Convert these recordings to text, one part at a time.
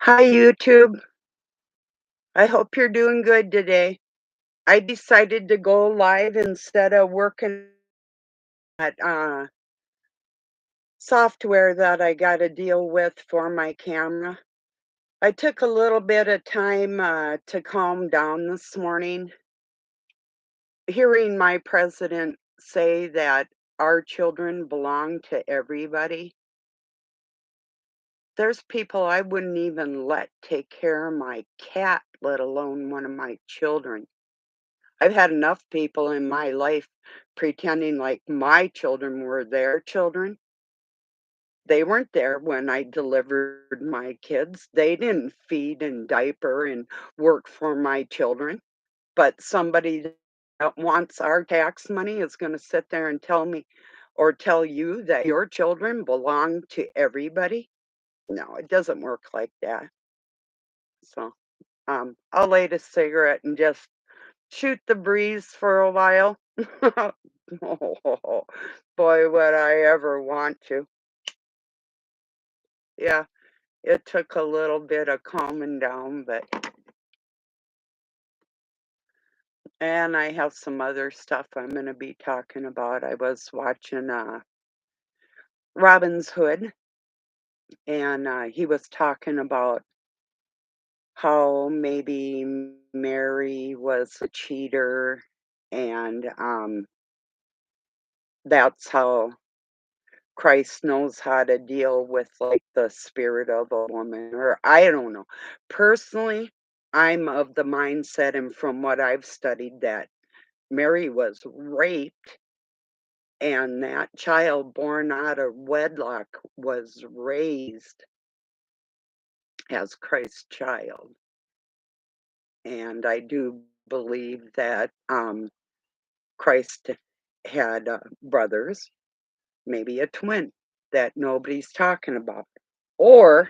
Hi, YouTube. I hope you're doing good today. I decided to go live instead of working at software that I got to deal with for my camera. I took a little bit of time to calm down this morning, hearing my president say that our children belong to everybody. There's people I wouldn't even let take care of my cat, let alone one of my children. I've had enough people in my life pretending like my children were their children. They weren't there when I delivered my kids. They didn't feed and diaper and work for my children. But somebody that wants our tax money is going to sit there and tell me or tell you that your children belong to everybody. No, it doesn't work like that. So I'll light a cigarette and just shoot the breeze for a while. Oh, boy, would I ever want to. Yeah, it took a little bit of calming down, but and I have some other stuff I'm gonna be talking about. I was watching Robin's Hood, and he was talking about how maybe Mary was a cheater, and that's how Christ knows how to deal with, like, the spirit of a woman, or I don't know. Personally, I'm of the mindset, and from what I've studied, that Mary was raped, and that child born out of wedlock was raised as Christ's child. And I do believe that, Christ had, brothers, maybe a twin, that nobody's talking about. Or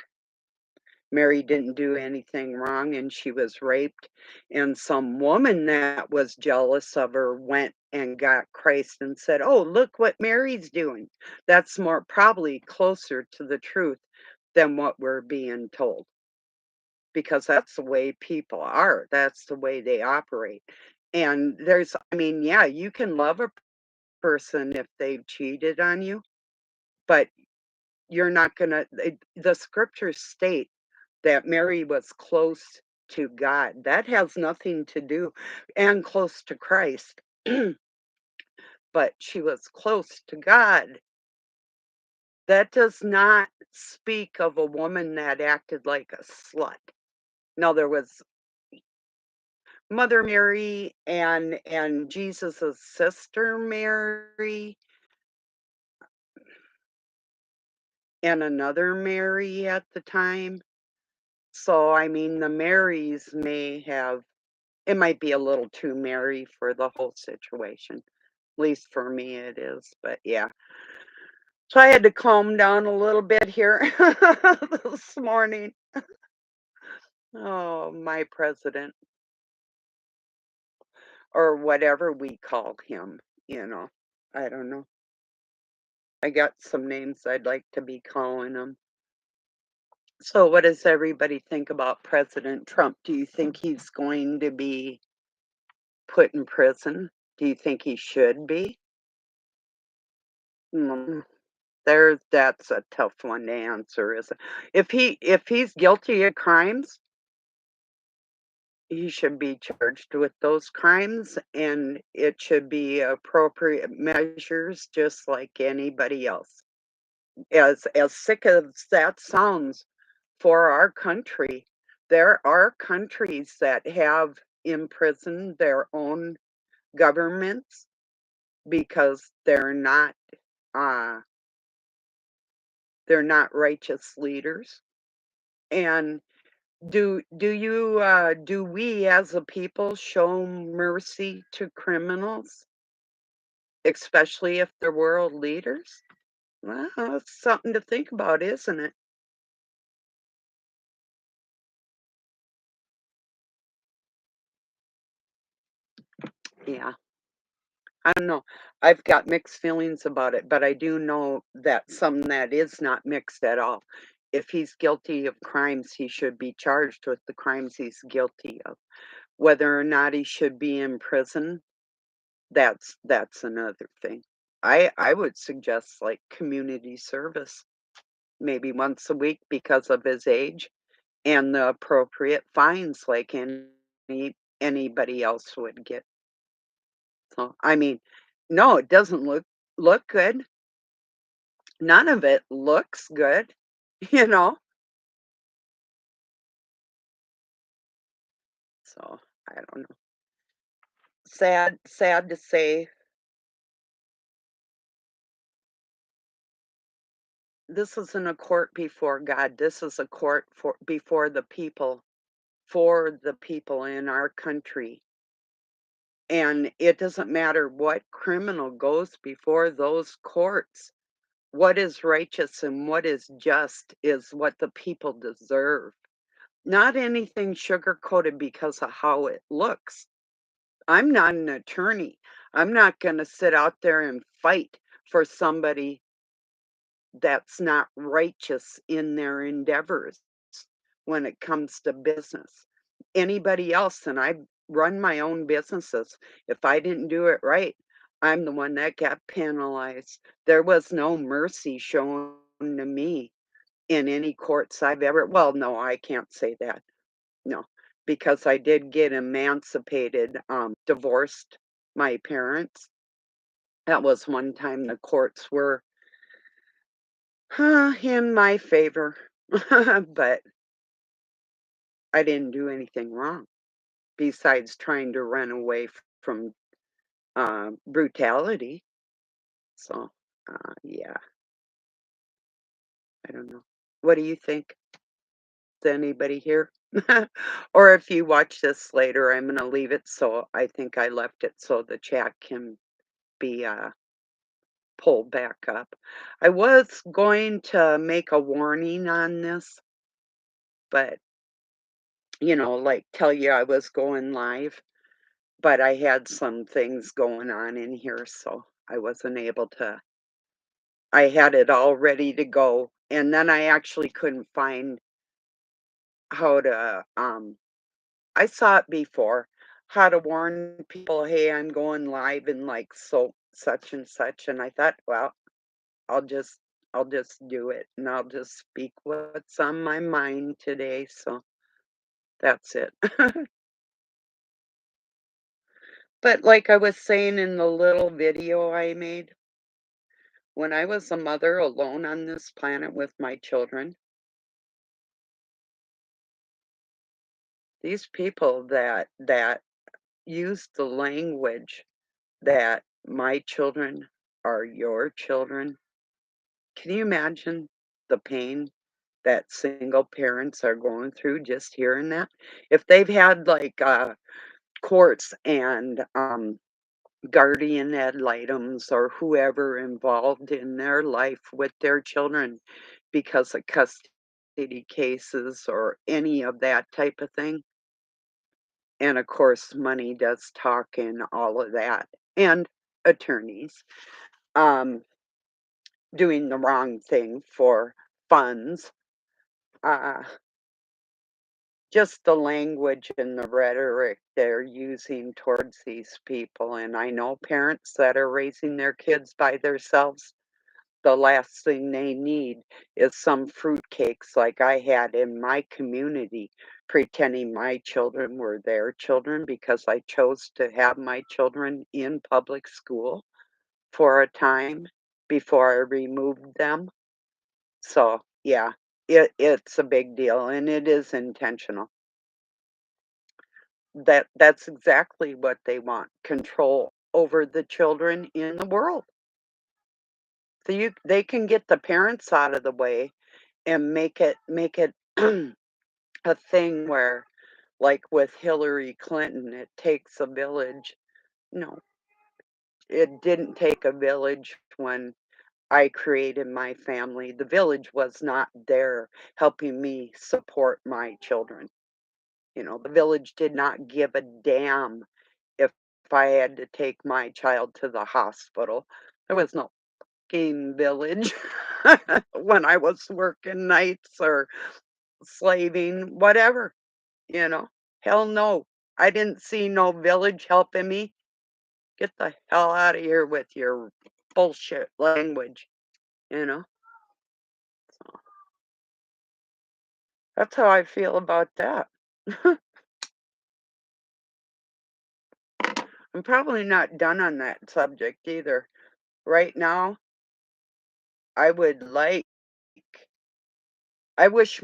Mary didn't do anything wrong and she was raped, and some woman that was jealous of her went and got Christ and said, "Oh, look what Mary's doing." That's more probably closer to the truth than what we're being told, because that's the way people are. That's the way they operate. And I mean, yeah, you can love a person if they've cheated on you, but you're not gonna, the scriptures state that Mary was close to God. That has nothing to do, and close to Christ, but she was close to God. That does not speak of a woman that acted like a slut. No, there was Mother Mary and Jesus's sister Mary and another Mary at the time. So, I mean, the Marys may have, it might be a little too Mary for the whole situation. At least for me it is, but yeah. So I had to calm down a little bit here this morning. Oh, my president, or whatever we call him, you know. I don't know. I got some names I'd like to be calling him. So what does everybody think about President Trump? Do you think he's going to be put in prison? Do you think he should be? Mm, that's a tough one to answer, isn't it? If he's guilty of crimes, he should be charged with those crimes, and it should be appropriate measures just like anybody else. As sick as that sounds for our country, there are countries that have imprisoned their own governments because uh they're not righteous leaders. And do we as a people show mercy to criminals, especially if they're world leaders? Well, that's something to think about, isn't it? Yeah, I don't know. I've got mixed feelings about it, but I do know that some that is not mixed at all. If he's guilty of crimes, he should be charged with the crimes he's guilty of. Whether or not he should be in prison, that's another thing. I would suggest, like, community service, maybe once a week because of his age, and the appropriate fines like anybody else would get. So, I mean, no, it doesn't look good. None of it looks good, you know? So, I don't know. Sad to say, this isn't a court before God. This is a court for before the people, for the people in our country. And it doesn't matter what criminal goes before those courts. What is righteous and what is just is what the people deserve. Not anything sugar coated because of how it looks. I'm not an attorney. I'm not going to sit out there and fight for somebody that's not righteous in their endeavors when it comes to business. Anybody else, and I run my own businesses, if I didn't do it right, I'm the one that got penalized. There was no mercy shown to me in any courts I've ever, well, no, I can't say that. No, because I did get emancipated, divorced my parents. That was one time the courts were in my favor, but I didn't do anything wrong besides trying to run away from brutality. So, yeah, I don't know. What do you think? Is anybody here? Or if you watch this later, I'm going to leave it so I think I left it so the chat can be pulled back up. I was going to make a warning on this, but like tell you I was going live. But I had some things going on in here, so I wasn't able to. I had it all ready to go, and then I actually couldn't find how to, I saw it before, how to warn people, "Hey, I'm going live and like so such and such," and I thought, "Well, I'll just I'll just do it, and I'll just speak what's on my mind today," so that's it. But like I was saying in the little video I made, when I was a mother alone on this planet with my children, these people that use the language that my children are your children, can you imagine the pain that single parents are going through just hearing that? If they've had like courts and guardian ad litems or whoever involved in their life with their children because of custody cases or any of that type of thing. And of course, money does talk and all of that. And attorneys um, doing the wrong thing for funds. Uh, just the language and the rhetoric they're using towards these people. And I know parents that are raising their kids by themselves. The last thing they need is some fruitcakes like I had in my community, pretending my children were their children because I chose to have my children in public school for a time before I removed them. So, yeah, it's a big deal and it is intentional. That's exactly what they want, control over the children in the world. So they can get the parents out of the way and make it a thing where, like with Hillary Clinton, it takes a village. No, it didn't take a village when I created my family. The village was not there helping me support my children. The village did not give a damn if I had to take my child to the hospital. There was no fucking village. when I was working nights or slaving, whatever, you know? Hell no. I didn't see no village helping me. Get the hell out of here with your bullshit language, you know? So that's how I feel about that. I'm probably not done on that subject either. Right now, I would like I wish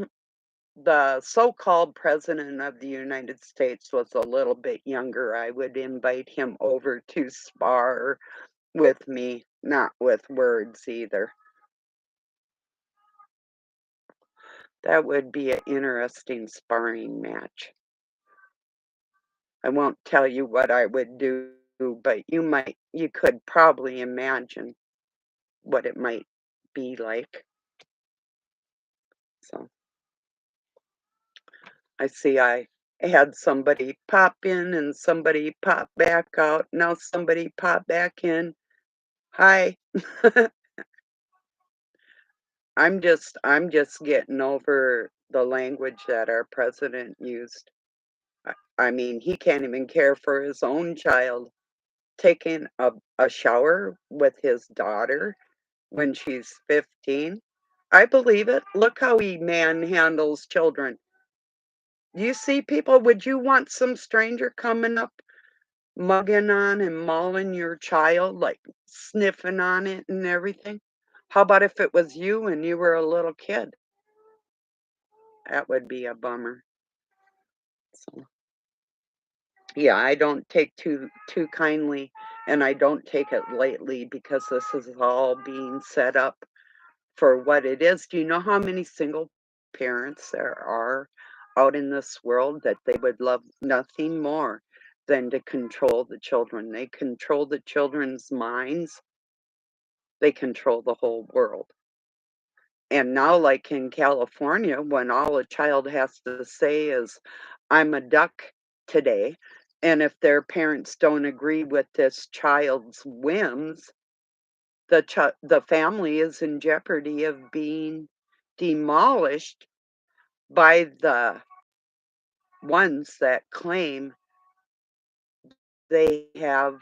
the so-called president of the United States was a little bit younger. I would invite him over to spar with me, not with words either. That would be an interesting sparring match. I won't tell you what I would do, but you could probably imagine what it might be like. So I see I had somebody pop in and somebody pop back out. Now somebody pop back in. Hi. I'm just getting over the language that our president used. I mean, he can't even care for his own child. Taking a shower with his daughter when she's 15. I believe it. Look how he manhandles children. You see people, would you want some stranger coming up, mugging on and mauling your child, like sniffing on it and everything? How about if it was you and you were a little kid? That would be a bummer. So, yeah, I don't take too kindly, and I don't take it lightly because this is all being set up for what it is. Do you know how many single parents there are out in this world that they would love nothing more than to control the children? They control the children's minds, they control the whole world. And now, like in California, when all a child has to say is, I'm a duck today, and if their parents don't agree with this child's whims, the family is in jeopardy of being demolished by the ones that claim they have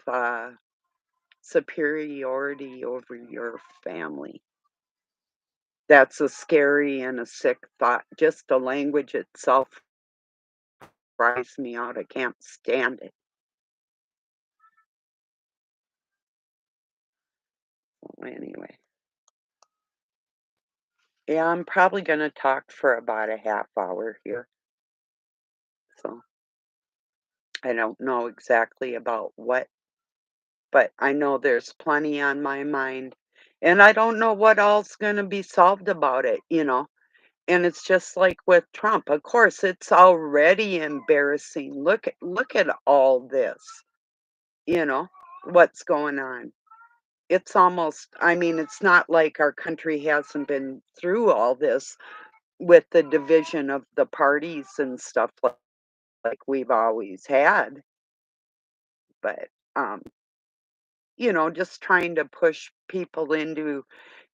superiority over your family. That's a scary and a sick thought. Just the language itself drives me out. I can't stand it. Anyway, yeah, I'm probably going to talk for about a half hour here. So I don't know exactly about what, but I know there's plenty on my mind. And I don't know what all's going to be solved about it, you know. And it's just like with Trump. Of course, it's already embarrassing. Look at all this, you know, what's going on. It's almost, I mean, it's not like our country hasn't been through all this with the division of the parties and stuff like we've always had, but just trying to push people into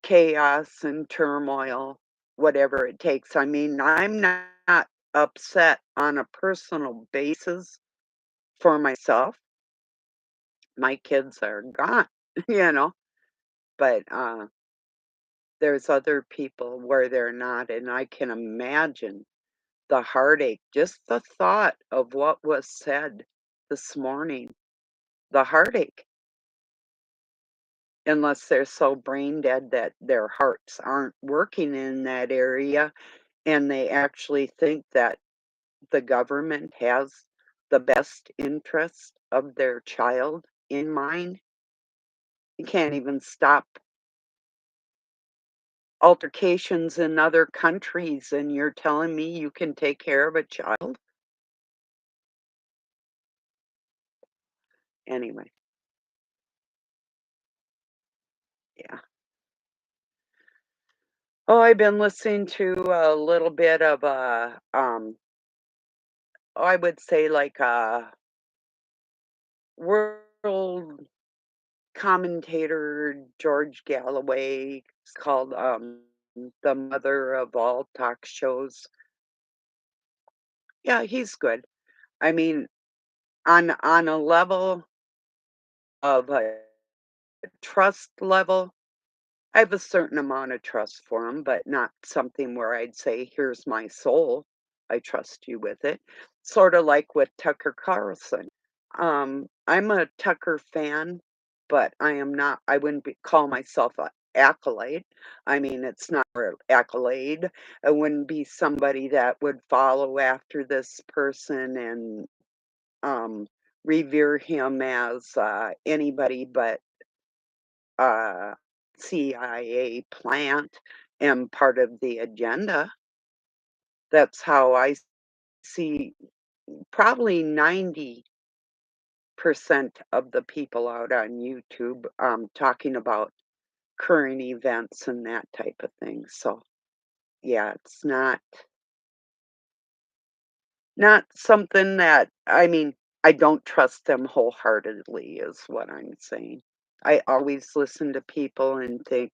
chaos and turmoil, whatever it takes. I mean, I'm not upset on a personal basis for myself. My kids are gone, you know, but there's other people where they're not, and I can imagine the heartache, just the thought of what was said this morning, the heartache, unless they're so brain dead that their hearts aren't working in that area and they actually think that the government has the best interest of their child in mind. You can't even stop altercations in other countries, and you're telling me you can take care of a child? Anyway, yeah. Oh, I've been listening to a little bit of I would say like a world commentator George Galloway. It's called, The Mother of All Talk Shows. Yeah, he's good. I mean, on a level of a trust level, I have a certain amount of trust for him, but not something where I'd say, "Here's my soul. I trust you with it." Sorta like with Tucker Carlson. I'm a Tucker fan, but I wouldn't call myself a acolyte. I mean, it's not an accolade. I wouldn't be somebody that would follow after this person and, um, revere him as, anybody but uh, CIA plant and part of the agenda. That's how I see probably 90% of the people out on YouTube talking about current events and that type of thing. So, yeah, it's not something that I mean, I don't trust them wholeheartedly is what I'm saying. I always listen to people and think,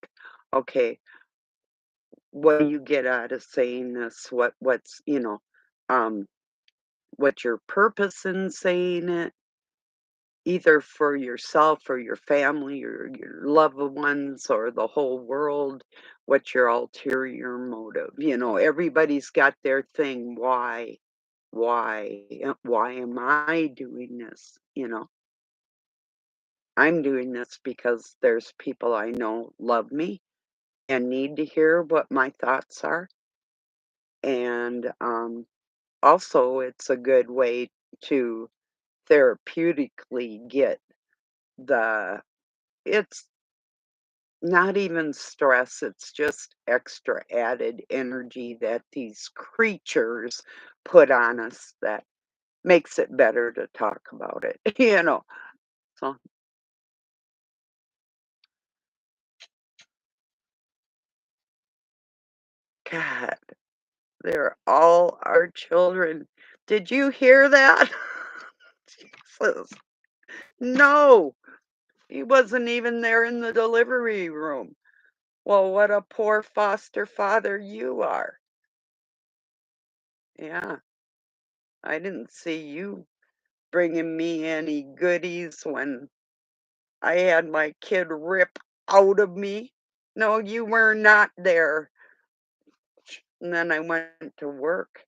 okay, what do you get out of saying this? Um, what's your purpose in saying it? Either for yourself or your family or your loved ones or the whole world. What's your ulterior motive? Everybody's got their thing. Why? Why? Why am I doing this? I'm doing this because there's people I know love me and need to hear what my thoughts are. And also, it's a good way to therapeutically get the it's not even stress, it's just extra added energy that these creatures put on us that makes it better to talk about it, So, God, they're all our children. Did you hear that? Jesus. No, he wasn't even there in the delivery room. Well, what a poor foster father you are. Yeah, I didn't see you bringing me any goodies when I had my kid rip out of me. No, you were not there. And then I went to work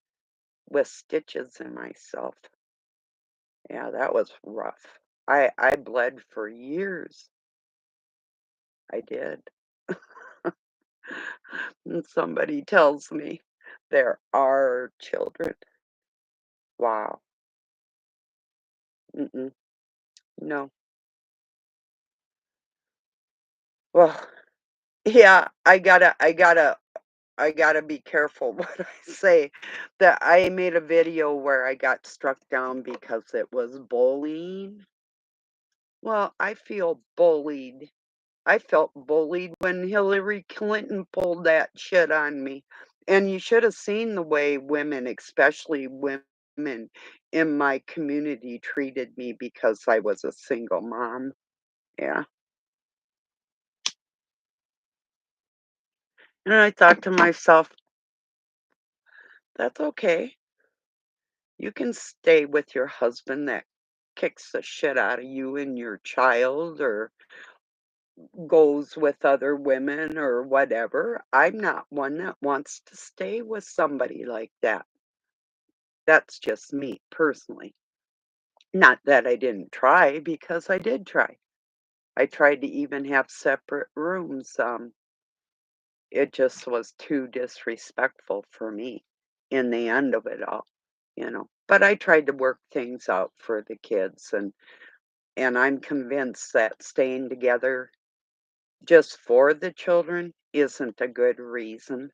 with stitches in myself. Yeah, that was rough. I bled for years. I did. And somebody tells me there are children. Wow. Mm-mm. No. Well, yeah, I gotta be careful what I say. That I made a video where I got struck down because it was bullying. Well, I feel bullied. I felt bullied when Hillary Clinton pulled that shit on me. And you should have seen the way women, especially women in my community, treated me because I was a single mom. Yeah. And I thought to myself, that's okay. You can stay with your husband that kicks the shit out of you and your child or goes with other women or whatever. I'm not one that wants to stay with somebody like that. That's just me personally. Not that I didn't try, because I did try. I tried to even have separate rooms. It just was too disrespectful for me in the end of it all. But I tried to work things out for the kids and I'm convinced that staying together just for the children isn't a good reason.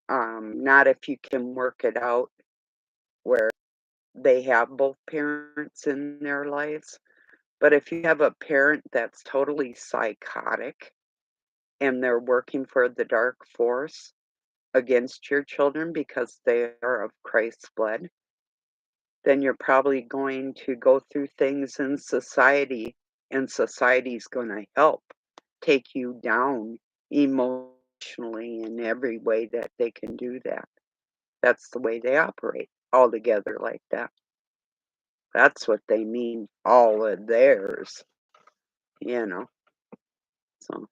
Not if you can work it out where they have both parents in their lives. But if you have a parent that's totally psychotic and they're working for the dark force against your children because they are of Christ's blood, then you're probably going to go through things in society and society's gonna help take you down emotionally in every way that they can do that. That's the way they operate, all together like that. That's what they mean, all of theirs, you know? So,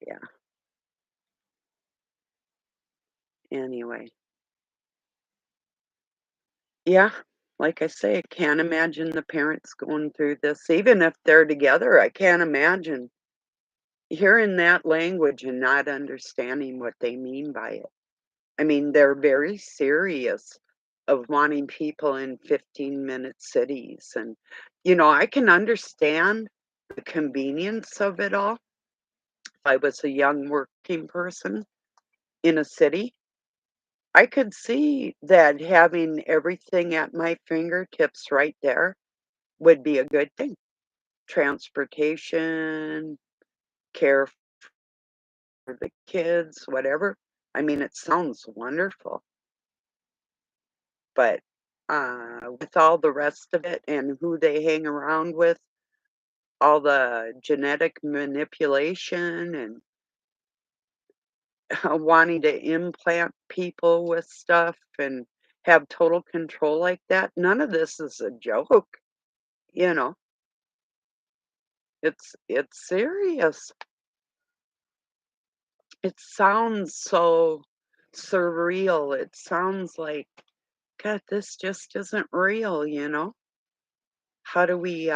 yeah, anyway. Yeah, like I say, I can't imagine the parents going through this, even if they're together, I can't imagine hearing that language and not understanding what they mean by it. I mean, they're very serious of wanting people in 15-minute cities, and, I can understand the convenience of it all. If I was a young working person in a city, I could see that having everything at my fingertips right there would be a good thing. Transportation, care for the kids, whatever. I mean, it sounds wonderful, but, with all the rest of it and who they hang around with, all the genetic manipulation and wanting to implant people with stuff and have total control like that, none of this is a joke, you know? It's serious. It sounds so surreal. It sounds like, God, this just isn't real, you know? How do we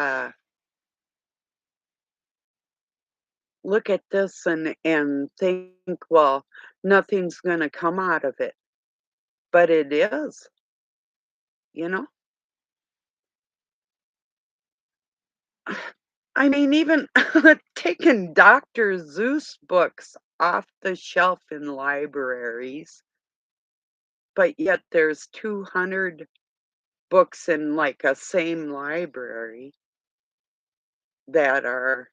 look at this and think, well, nothing's gonna come out of it? But it is, you know? I mean, even taking Dr. Seuss books off the shelf in libraries, but yet there's 200 books in like a same library that are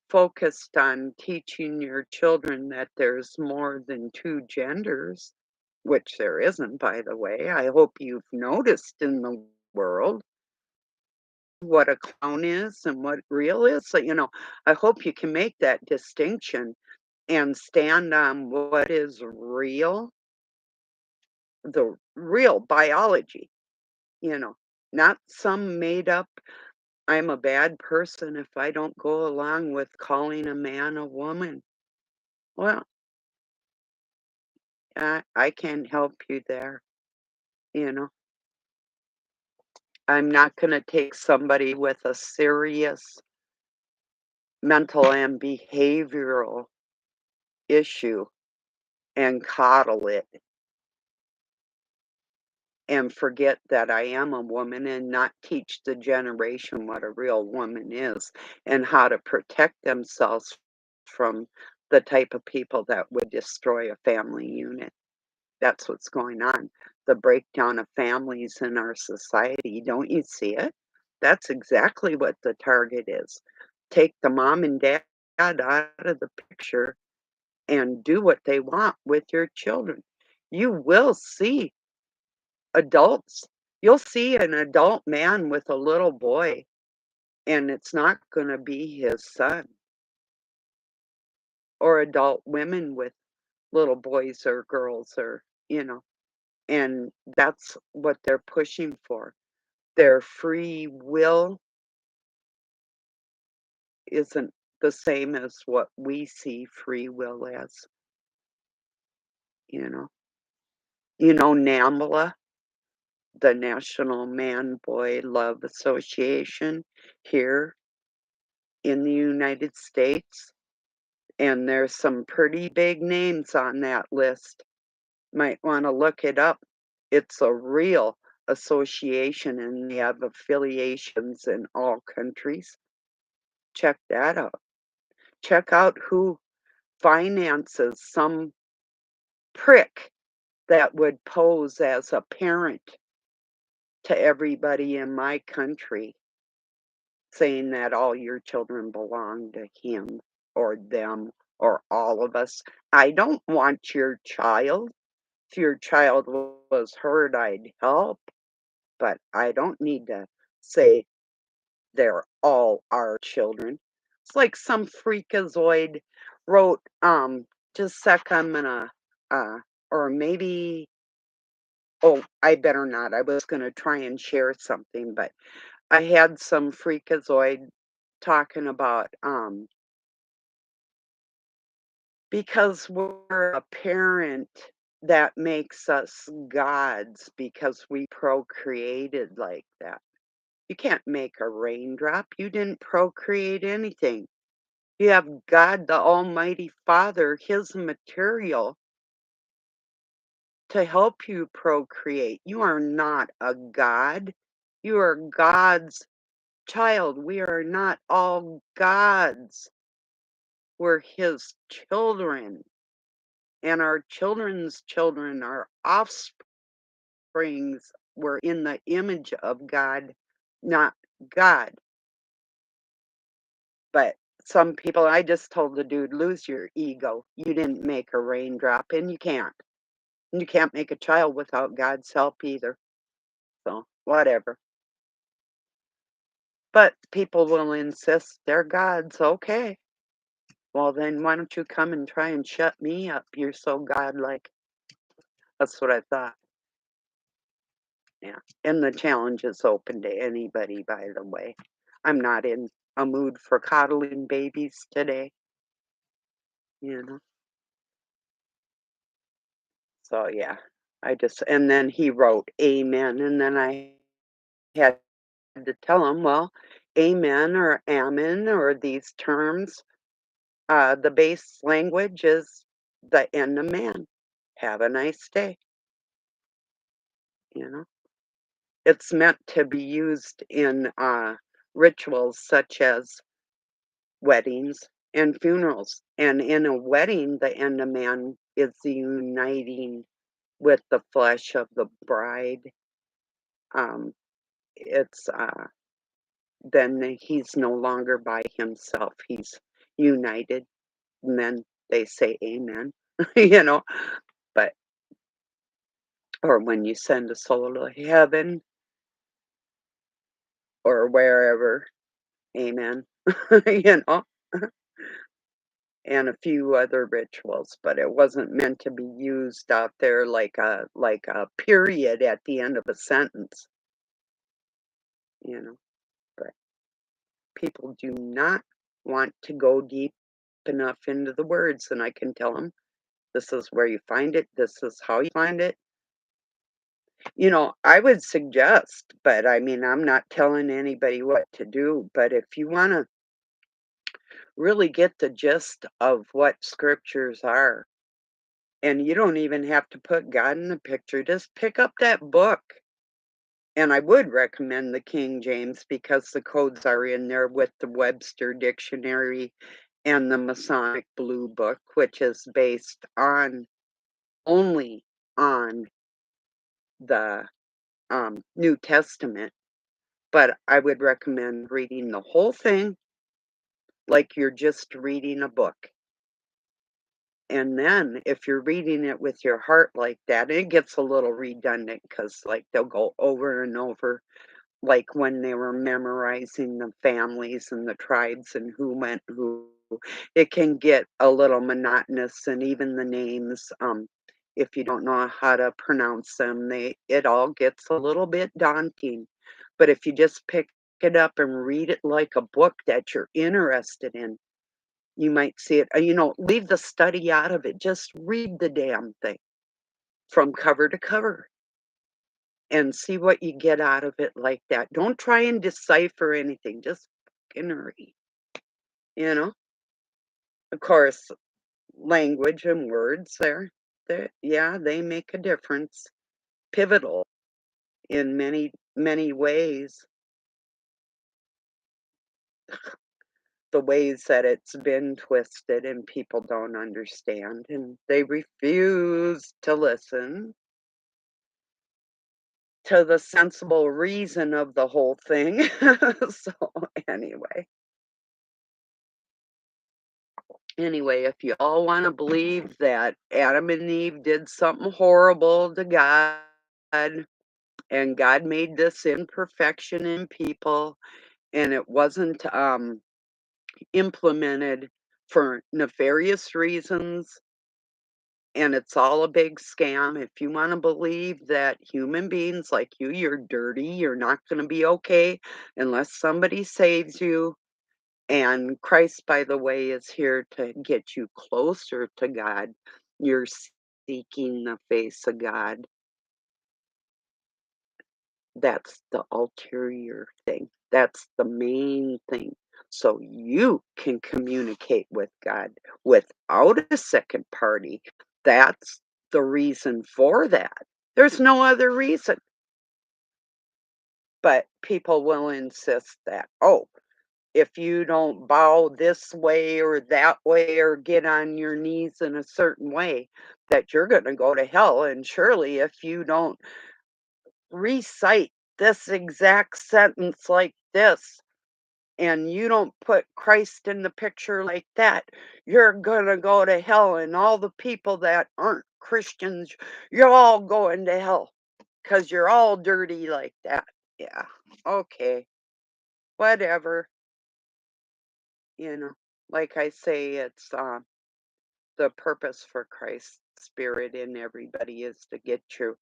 focused on teaching your children that there's more than 2 genders, which there isn't, by the way. I hope you've noticed in the world what a clown is and what real is. So, I hope you can make that distinction and stand on what is real, the real biology, you know, not some made up, I'm a bad person if I don't go along with calling a man a woman. Well, I can't help you there, you know. I'm not going to take somebody with a serious mental and behavioral issue and coddle it and forget that I am a woman and not teach the generation what a real woman is and how to protect themselves from the type of people that would destroy a family unit. That's what's going on. The breakdown of families in our society. Don't you see it? That's exactly what the target is. Take the mom and dad out of the picture and do what they want with your children. You will see adults. You'll see an adult man with a little boy, and it's not going to be his son, or adult women with little boys or girls, or, and that's what they're pushing for. Their free will isn't the same as what we see free will as, you know. NAMBLA, the National Man Boy Love Association here in the United States, and there's some pretty big names on that list. Might wanna look it up. It's a real association, and they have affiliations in all countries. Check that out. Check out who finances some prick that would pose as a parent to everybody in my country, saying that all your children belong to him or them or all of us. I don't want your child. If your child was hurt, I'd help, but I don't need to say they're all our children. It's like some freakazoid wrote, just a sec, I'm gonna, uh, or maybe, oh, I better not. I was gonna try and share something, but I had some freakazoid talking about, because we're a parent, that makes us gods because we procreated like that. You can't make a raindrop. You didn't procreate anything. You have God, the Almighty Father, His material to help you procreate. You are not a God. You are God's child. We are not all gods. We're His children. And our children's children, our offsprings, were in the image of God, not God. But some people, I just told the dude, lose your ego. You didn't make a raindrop, and you can't. And you can't make a child without God's help either. So, whatever. But people will insist they're gods. Okay. Well, then why don't you come and try and shut me up? You're so godlike. That's what I thought. Yeah. And the challenge is open to anybody, by the way. I'm not in a mood for coddling babies today, you know. So yeah. I just and then he wrote amen, and then I had to tell him, well, amen or amen or these terms, the base language is the end of man. Have a nice day, you know. It's meant to be used in rituals such as weddings and funerals. And in a wedding, the end of man is the uniting with the flesh of the bride. Um, it's then he's no longer by himself. He's united. And then they say amen, you know. But, or when you send a soul to heaven or wherever, amen, you know, and a few other rituals, but it wasn't meant to be used out there like a period at the end of a sentence, you know. But people do not want to go deep enough into the words, and I can tell them this is where you find it, this is how you find it. You know, I would suggest, but I mean, I'm not telling anybody what to do, but if you want to really get the gist of what scriptures are, and you don't even have to put God in the picture, just pick up that book. And I would recommend the King James because the codes are in there with the Webster Dictionary and the Masonic Blue Book, which is based on only on the New Testament. But I would recommend reading the whole thing like you're just reading a book. And then if you're reading it with your heart like that, it gets a little redundant because, like, they'll go over and over, like when they were memorizing the families and the tribes and who went who. It can get a little monotonous, and even the names, if you don't know how to pronounce them, it all gets a little bit daunting. But if you just pick it up and read it like a book that you're interested in, you might see it, you know, leave the study out of it, just read the damn thing from cover to cover and see what you get out of it like that. Don't try and decipher anything, just fucking read, you know? Of course, language and words yeah, they make a difference, pivotal in many, many ways. The ways that it's been twisted and people don't understand, and they refuse to listen to the sensible reason of the whole thing. So, anyway, if you all wanna believe that Adam and Eve did something horrible to God, and God made this imperfection in people, and it wasn't, implemented for nefarious reasons, and it's all a big scam. If you wanna believe that human beings like you, you're dirty, you're not gonna be okay unless somebody saves you, and Christ, by the way, is here to get you closer to God. You're seeking the face of God. That's the ulterior thing. That's the main thing. So you can communicate with God without a second party. That's the reason for that. There's no other reason. But people will insist that, oh, if you don't bow this way or that way or get on your knees in a certain way, that you're going to go to hell. And surely, if you don't recite this exact sentence like this, and you don't put Christ in the picture like that, you're gonna go to hell, and all the people that aren't Christians, you're all going to hell because 'cause you're all dirty like that. Yeah, okay, whatever, you know. Like I say, it's, the purpose for Christ's spirit in everybody is to get your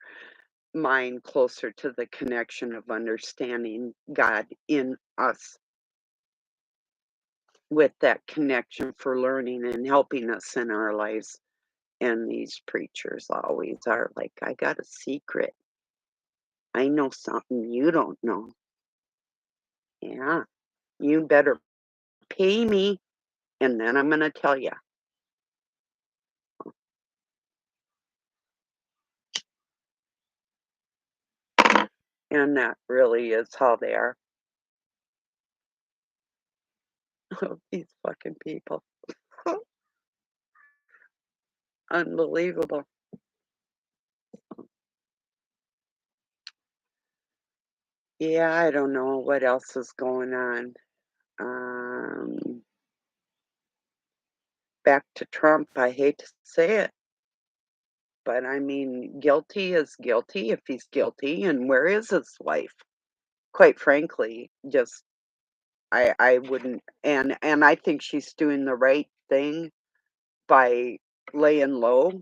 mind closer to the connection of understanding God in us, with that connection for learning and helping us in our lives. And these preachers always are like, I got a secret. I know something you don't know. Yeah, you better pay me, and then I'm going to tell you. And that really is how they are. These fucking people. Unbelievable. Yeah, I don't know what else is going on. Um, Back to Trump, I hate to say it, but I mean, guilty is guilty if he's guilty, and where is his wife? Quite frankly, just I wouldn't, and I think she's doing the right thing by laying low.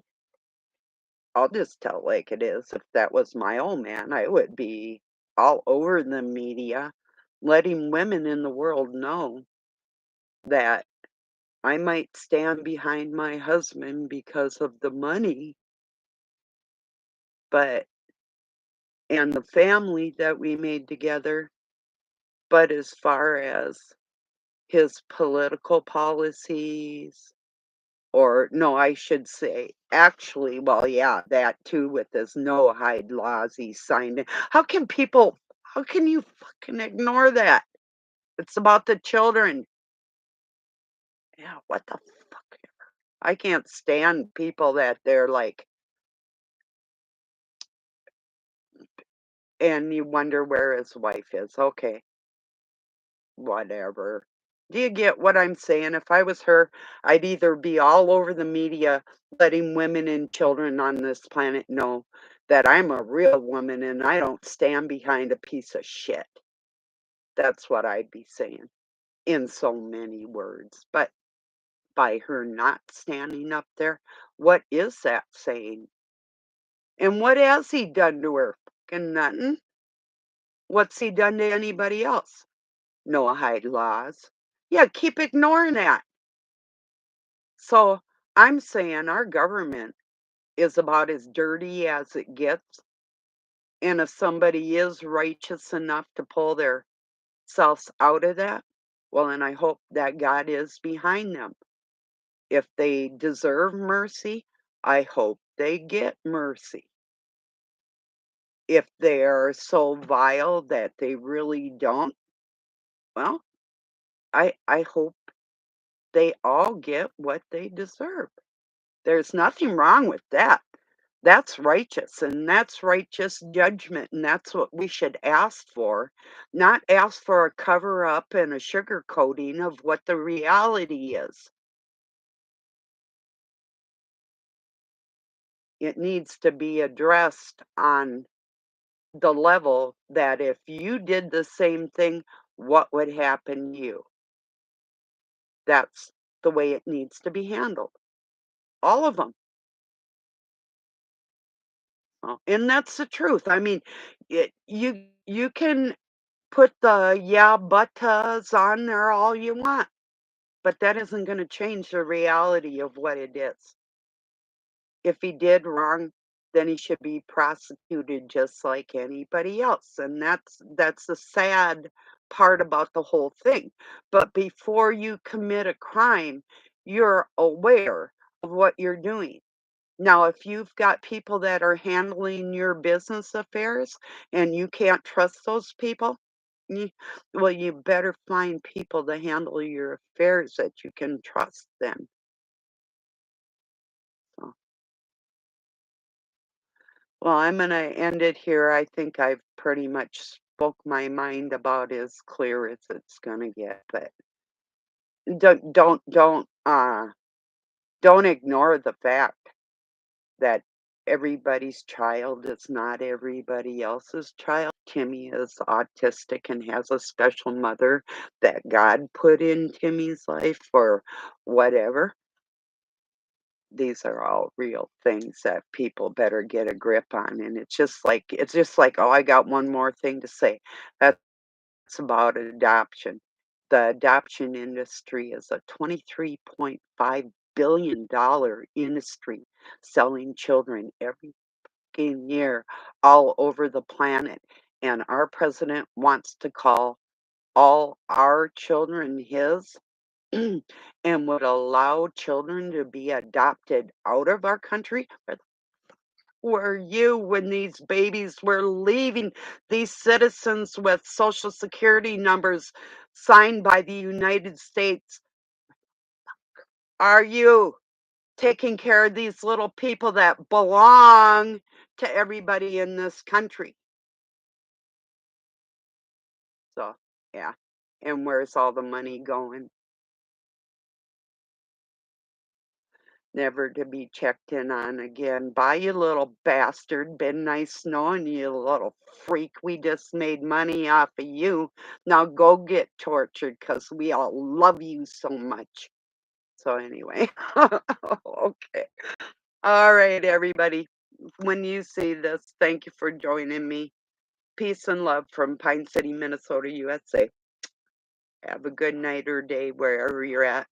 I'll just tell it like it is. If that was my old man, I would be all over the media, letting women in the world know that I might stand behind my husband because of the money, but and the family that we made together, but as far as his political policies, or no, I should say, actually, well, yeah, that too with his no-hide laws he signed in. How can you fucking ignore that? It's about the children. Yeah, what the fuck? I can't stand people that they're like, and you wonder where his wife is. Okay, whatever. Do you get what I'm saying? If I was her, I'd either be all over the media letting women and children on this planet know that I'm a real woman and I don't stand behind a piece of shit. That's what I'd be saying in so many words. But by her not standing up there, what is that saying? And what has he done to her? Fucking nothing. What's he done to anybody else? No hide laws. Yeah, keep ignoring that. So I'm saying our government is about as dirty as it gets. And if somebody is righteous enough to pull their selves out of that, well, then I hope that God is behind them. If they deserve mercy, I hope they get mercy. If they are so vile that they really don't, well, I hope they all get what they deserve. There's nothing wrong with that. That's righteous, and that's righteous judgment, and that's what we should ask for, not ask for a cover up and a sugar coating of what the reality is. It needs to be addressed on the level that if you did the same thing, what would happen to you. That's the way it needs to be handled. All of them. And that's the truth. I mean, you can put the "yeah, buttas" on there all you want, but that isn't gonna change the reality of what it is. If he did wrong, then he should be prosecuted just like anybody else, and that's the sad part about the whole thing. But before you commit a crime, you're aware of what you're doing. Now, if you've got people that are handling your business affairs and you can't trust those people, you well, you better find people to handle your affairs that you can trust then. So well, I'm gonna end it here. I think I've pretty much spoke my mind about as clear as it's gonna get, but don't ignore the fact that everybody's child is not everybody else's child. Timmy is autistic and has a special mother that God put in Timmy's life for whatever. These are all real things that people better get a grip on, and it's just like, "Oh, I got one more thing to say." That's about adoption. The adoption industry is a $23.5 billion industry selling children every fucking year all over the planet, and our president wants to call all our children his and would allow children to be adopted out of our country? Where were you when these babies were leaving, these citizens with Social Security numbers signed by the United States? Are you taking care of these little people that belong to everybody in this country? So, yeah. And where's all the money going? Never to be checked in on again. Bye, you little bastard. Been nice knowing you, little freak. We just made money off of you. Now go get tortured because we all love you so much. So, anyway, okay. All right, everybody. When you see this, thank you for joining me. Peace and love from Pine City, Minnesota, USA. Have a good night or day wherever you're at.